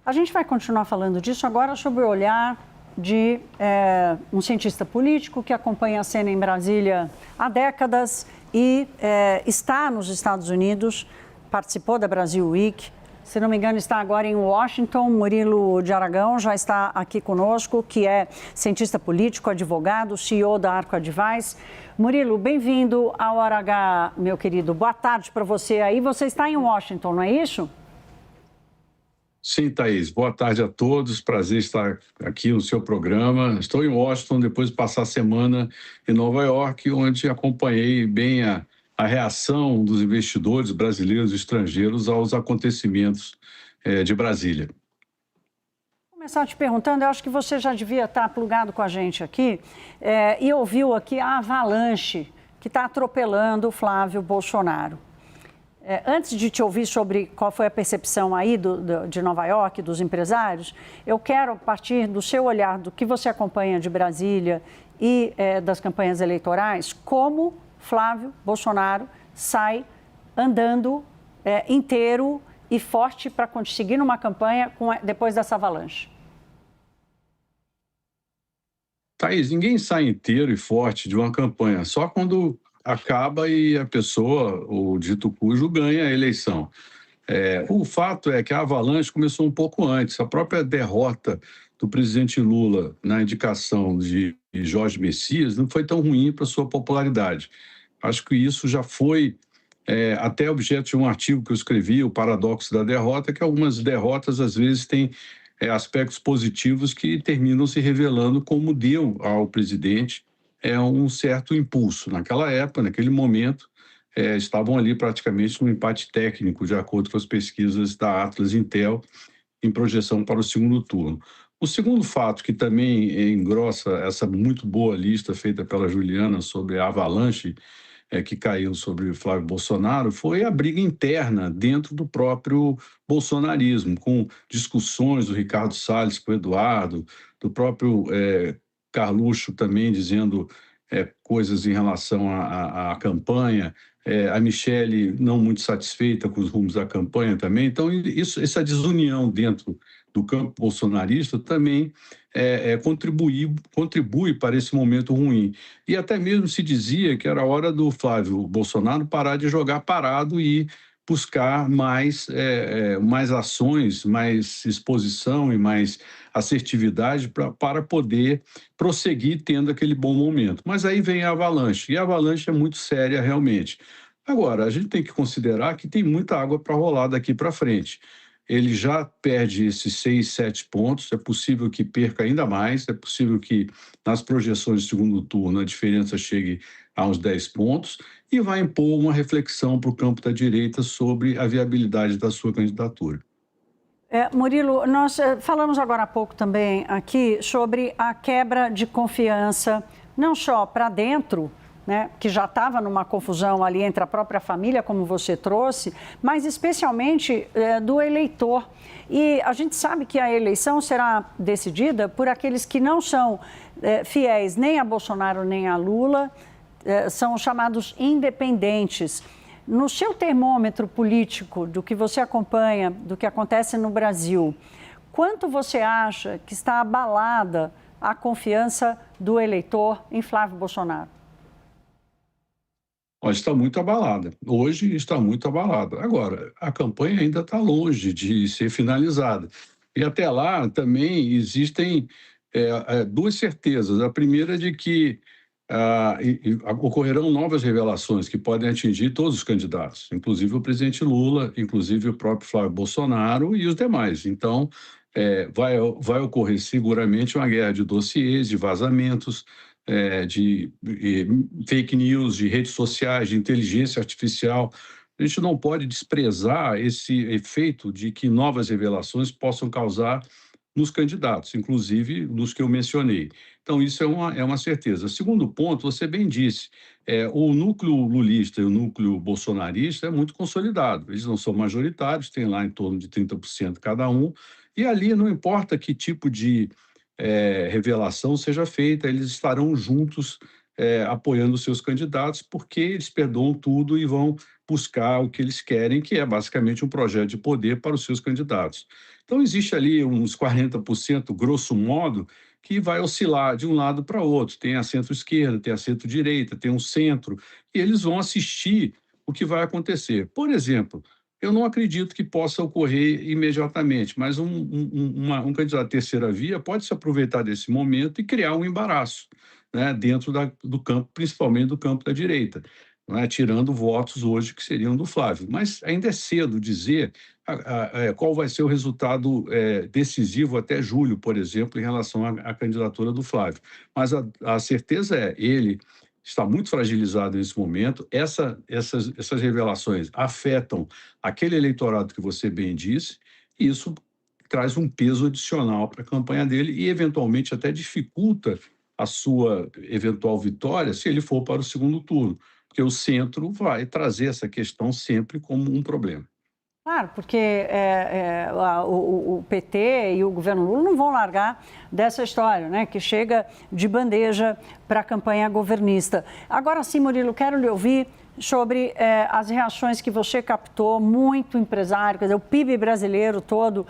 A gente vai continuar falando disso agora sob o olhar de um cientista político que acompanha a cena em Brasília há décadas e está nos Estados Unidos, participou da Brasil Week. Se não me engano, está agora em Washington. Murilo de Aragão já está aqui conosco, que é cientista político, advogado, CEO da Arco Advice. Murilo, bem-vindo ao Hora H, meu querido. Boa tarde para você aí. Você está em Washington, não é isso? Sim, Thaís. Boa tarde a todos. Prazer estar aqui no seu programa. Estou em Washington, depois de passar a semana em Nova York, onde acompanhei bem a reação dos investidores brasileiros e estrangeiros aos acontecimentos de Brasília. Vou começar te perguntando, eu acho que você já devia estar plugado com a gente aqui e ouviu aqui a avalanche que está atropelando o Flávio Bolsonaro. Antes de te ouvir sobre qual foi a percepção aí de Nova York, dos empresários, eu quero, a partir do seu olhar, do que você acompanha de Brasília e das campanhas eleitorais, como Flávio Bolsonaro sai andando inteiro e forte para conseguir uma campanha depois dessa avalanche. Thaís, ninguém sai inteiro e forte de uma campanha, só quando acaba e a pessoa, o dito cujo, ganha a eleição. O fato é que a avalanche começou um pouco antes. A própria derrota do presidente Lula na indicação de Jorge Messias não foi tão ruim para sua popularidade. Acho que isso já foi até objeto de um artigo que eu escrevi, O Paradoxo da Derrota, que algumas derrotas, às vezes, têm aspectos positivos que terminam se revelando, como deu ao presidente um certo impulso. Naquela época, naquele momento, estavam ali praticamente num empate técnico, de acordo com as pesquisas da Atlas Intel, em projeção para o segundo turno. O segundo fato, que também engrossa essa muito boa lista feita pela Juliana sobre a avalanche que caiu sobre Flávio Bolsonaro, foi a briga interna dentro do próprio bolsonarismo, com discussões do Ricardo Salles com o Eduardo, do próprio Carluxo também dizendo coisas em relação à campanha, a Michele não muito satisfeita com os rumos da campanha também. Então, essa desunião dentro do campo bolsonarista também contribui para esse momento ruim. E até mesmo se dizia que era hora do Flávio Bolsonaro parar de jogar parado e buscar mais ações, mais exposição e mais assertividade para poder prosseguir tendo aquele bom momento. Mas aí vem a avalanche, e a avalanche é muito séria realmente. Agora, a gente tem que considerar que tem muita água para rolar daqui para frente. Ele já perde esses 6, 7 pontos, é possível que perca ainda mais, é possível que nas projeções de segundo turno a diferença chegue a uns 10 pontos e vai impor uma reflexão para o campo da direita sobre a viabilidade da sua candidatura. Murilo, nós falamos agora há pouco também aqui sobre a quebra de confiança, não só para dentro, né, que já estava numa confusão ali entre a própria família, como você trouxe, mas especialmente do eleitor. E a gente sabe que a eleição será decidida por aqueles que não são fiéis nem a Bolsonaro nem a Lula, são os chamados independentes. No seu termômetro político, do que você acompanha, do que acontece no Brasil, quanto você acha que está abalada a confiança do eleitor em Flávio Bolsonaro? Está muito abalada. Hoje está muito abalada. Agora, a campanha ainda está longe de ser finalizada. E até lá também existem duas certezas. A primeira é de que ocorrerão novas revelações que podem atingir todos os candidatos, inclusive o presidente Lula, inclusive o próprio Flávio Bolsonaro e os demais. Então, vai ocorrer seguramente uma guerra de dossiês, de vazamentos, de fake news, de redes sociais, de inteligência artificial. A gente não pode desprezar esse efeito de que novas revelações possam causar nos candidatos, inclusive nos que eu mencionei. Então, isso é uma certeza. Segundo ponto, você bem disse, o núcleo lulista e o núcleo bolsonarista é muito consolidado. Eles não são majoritários, tem lá em torno de 30% cada um, e ali não importa que tipo de revelação seja feita, eles estarão juntos apoiando os seus candidatos, porque eles perdoam tudo e vão buscar o que eles querem, que é basicamente um projeto de poder para os seus candidatos. Então, existe ali uns 40%, grosso modo, que vai oscilar de um lado para outro. Tem a centro-esquerda, tem a centro-direita, tem um centro, e eles vão assistir o que vai acontecer. Por exemplo, eu não acredito que possa ocorrer imediatamente, mas um candidato à terceira via pode se aproveitar desse momento e criar um embaraço, né, dentro do campo, principalmente do campo da direita, não é, tirando votos hoje que seriam do Flávio. Mas ainda é cedo dizer qual vai ser o resultado decisivo até julho, por exemplo, em relação à candidatura do Flávio. Mas a certeza é, ele está muito fragilizado nesse momento, essas revelações afetam aquele eleitorado que você bem disse, e isso traz um peso adicional para a campanha dele e, eventualmente, até dificulta a sua eventual vitória se ele for para o segundo turno, porque o centro vai trazer essa questão sempre como um problema. Claro, porque o PT e o governo Lula não vão largar dessa história, né? Que chega de bandeja para a campanha governista. Agora sim, Murilo, quero lhe ouvir sobre as reações que você captou, muito empresário, quer dizer, o PIB brasileiro todo,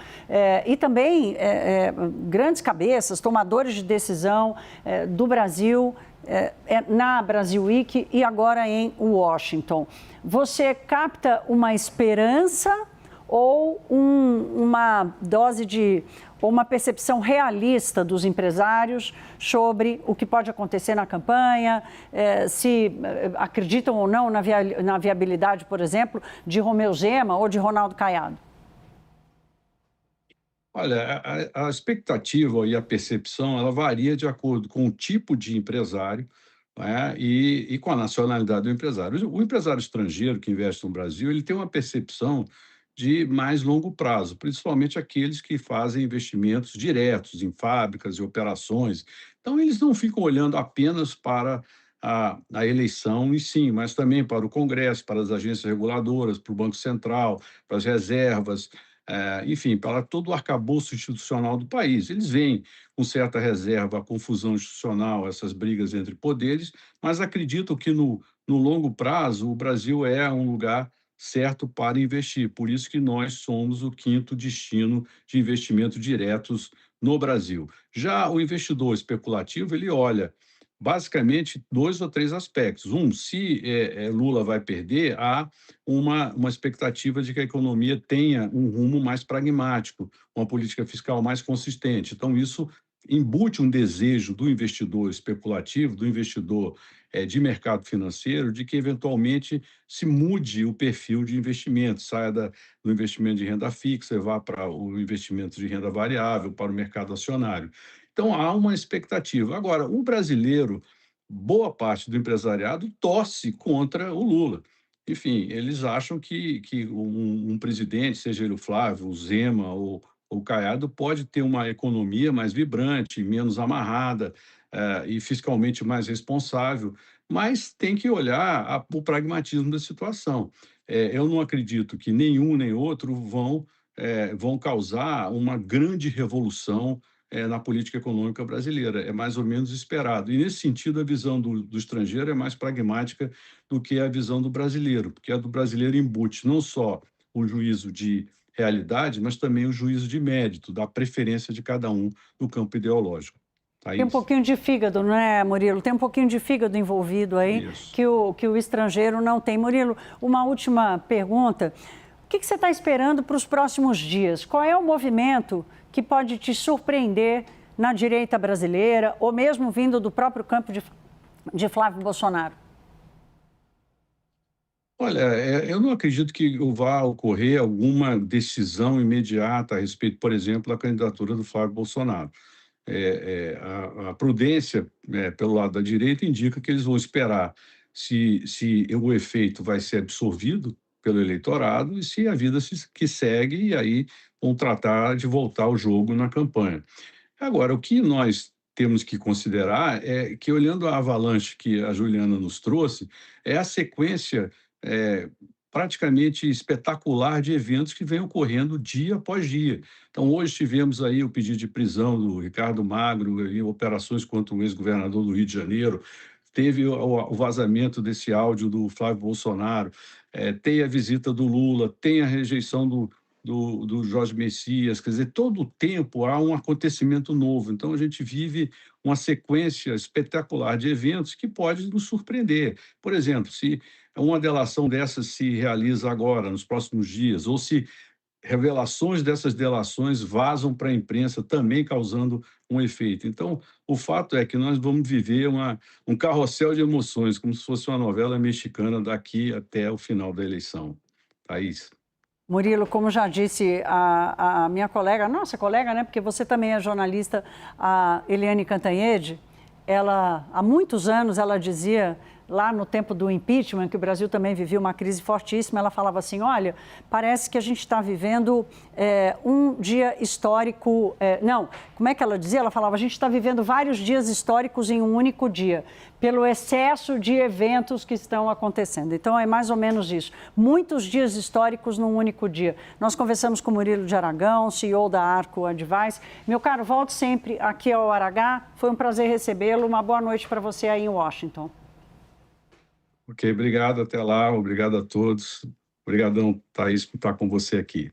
e também grandes cabeças, tomadores de decisão do Brasil, na Brasil Week e agora em Washington. Você capta uma esperança ou uma dose ou uma percepção realista dos empresários sobre o que pode acontecer na campanha, se acreditam ou não na viabilidade, por exemplo, de Romeu Zema ou de Ronaldo Caiado? Olha, a expectativa e a percepção, ela varia de acordo com o tipo de empresário, né, e com a nacionalidade do empresário. O empresário estrangeiro que investe no Brasil, ele tem uma percepção de mais longo prazo, principalmente aqueles que fazem investimentos diretos em fábricas e operações. Então, eles não ficam olhando apenas para a eleição em si, mas também para o Congresso, para as agências reguladoras, para o Banco Central, para as reservas, enfim, para todo o arcabouço institucional do país. Eles veem com certa reserva a confusão institucional, essas brigas entre poderes, mas acreditam que no longo prazo o Brasil é um lugar certo para investir. Por isso que nós somos o quinto destino de investimento diretos no Brasil. Já o investidor especulativo, ele olha basicamente dois ou três aspectos. Um, se Lula vai perder, há uma expectativa de que a economia tenha um rumo mais pragmático, uma política fiscal mais consistente. Então, isso embute um desejo do investidor especulativo, do investidor de mercado financeiro, de que eventualmente se mude o perfil de investimento, saia do investimento de renda fixa e vá para o investimento de renda variável, para o mercado acionário. Então, há uma expectativa. Agora, o brasileiro, boa parte do empresariado torce contra o Lula. Enfim, eles acham que um presidente, seja ele o Flávio, o Zema ou o Caiado, pode ter uma economia mais vibrante, menos amarrada e fiscalmente mais responsável, mas tem que olhar o pragmatismo da situação. Eu não acredito que nenhum nem outro vão causar uma grande revolução na política econômica brasileira. É mais ou menos esperado. E, nesse sentido, a visão do estrangeiro é mais pragmática do que a visão do brasileiro, porque a do brasileiro embute não só o juízo de realidade, mas também o juízo de mérito, da preferência de cada um no campo ideológico. Tem um pouquinho de fígado, não é, Murilo? Tem um pouquinho de fígado envolvido aí que o estrangeiro não tem. Murilo, uma última pergunta. O que você está esperando para os próximos dias? Qual é o movimento que pode te surpreender na direita brasileira ou mesmo vindo do próprio campo de Flávio Bolsonaro? Olha, eu não acredito que vá ocorrer alguma decisão imediata a respeito, por exemplo, da candidatura do Flávio Bolsonaro. A prudência, pelo lado da direita, indica que eles vão esperar se o efeito vai ser absorvido pelo eleitorado e se a vida que segue, e aí vão tratar de voltar ao jogo na campanha. Agora, o que nós temos que considerar é que, olhando a avalanche que a Juliana nos trouxe, é a sequência praticamente espetacular de eventos que vem ocorrendo dia após dia. Então, hoje tivemos aí o pedido de prisão do Ricardo Magro e operações contra o ex-governador do Rio de Janeiro, teve o vazamento desse áudio do Flávio Bolsonaro, tem a visita do Lula, tem a rejeição do Jorge Messias, quer dizer, todo o tempo há um acontecimento novo. Então, a gente vive uma sequência espetacular de eventos que pode nos surpreender. Por exemplo, se uma delação dessas se realiza agora, nos próximos dias, ou se revelações dessas delações vazam para a imprensa, também causando um efeito. Então, o fato é que nós vamos viver um carrossel de emoções, como se fosse uma novela mexicana daqui até o final da eleição. Thaís. Murilo, como já disse a minha colega, nossa colega, né, porque você também é jornalista, a Eliane Cantanhede, ela, há muitos anos, ela dizia, lá no tempo do impeachment, que o Brasil também vivia uma crise fortíssima, ela falava assim, olha, parece que a gente está vivendo um dia histórico, não, como é que ela dizia? Ela falava, a gente está vivendo vários dias históricos em um único dia, pelo excesso de eventos que estão acontecendo. Então, é mais ou menos isso. Muitos dias históricos num único dia. Nós conversamos com o Murilo de Aragão, CEO da Arco Advice. Meu caro, volte sempre aqui ao RH. Foi um prazer recebê-lo. Uma boa noite para você aí em Washington. Ok, obrigado, até lá, obrigado a todos. Obrigadão, Thaís, por estar com você aqui.